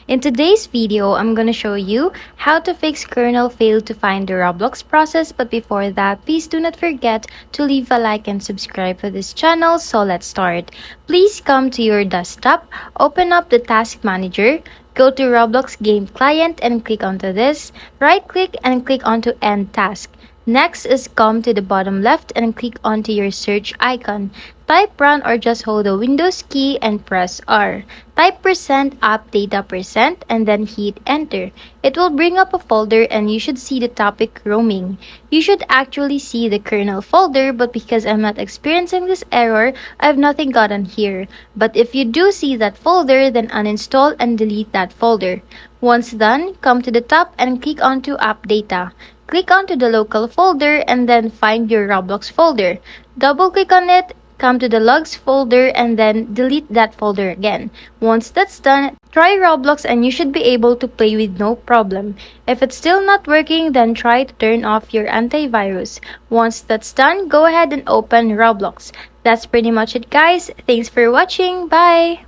In today's video, I'm gonna show you how to fix kernel fail to find the Roblox process. But before that, please do not forget to leave a like and subscribe for this channel. So let's start. Please come to your desktop, open up the task manager, go to Roblox game client and click onto this. Right click and click onto end task. Next is come to the bottom left and click onto your search icon. Type run or just hold the Windows key and press R. Type %app data % and then hit enter. It will bring up a folder and you should see the topic roaming. You should actually see the kernel folder, but because I'm not experiencing this error, I have nothing gotten here. But if you do see that folder, then uninstall and delete that folder. Once done, come to the top and click onto app data. Click onto the local folder and then find your Roblox folder. Double click on it, come to the logs folder and then delete that folder again. Once that's done, try Roblox and you should be able to play with no problem. If it's still not working, then try to turn off your antivirus. Once that's done, go ahead and open Roblox. That's pretty much it, guys. Thanks for watching. Bye!